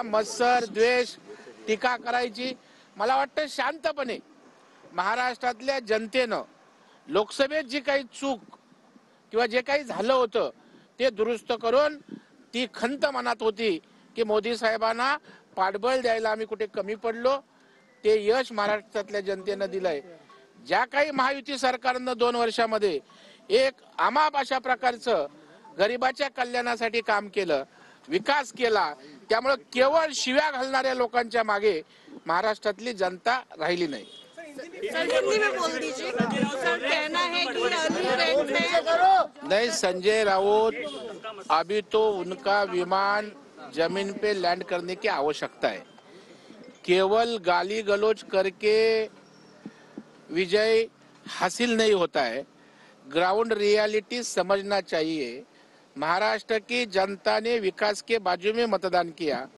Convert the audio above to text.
मत्सर द्वेष टीका करायची मला वाटतं शांतपणे महाराष्ट्रातल्या जनतेनं लोकसभेत जी काही चूक किंवा जे काही झालं होतं ते दुरुस्त करून ती खंत मनात होती की मोदी साहेबांना पाठबळ द्यायला आम्ही कुठे कमी पडलो ते यश महाराष्ट्रातल्या जनतेनं दिलंय। ज्या काही महायुती सरकारनं 2 वर्षामध्ये एक आमाप अशा प्रकारचं गरिबाच्या कल्याणासाठी काम केलं, विकास केला, त्यामुळे केवळ शिव्या घालणाऱ्या लोकांच्या मागे महाराष्ट्रातली जनता राहिली नाही। हिंदी में बोल दीजिए। सर कहना है कि अर्ली रेंज में नहीं, संजय राउत अभी तो उनका विमान जमीन पे लैंड करने की आवश्यकता है। केवल गाली गलौज करके विजय हासिल नहीं होता है, ग्राउंड रियलिटी समझना चाहिए। महाराष्ट्र की जनता ने विकास के बाजू में मतदान किया।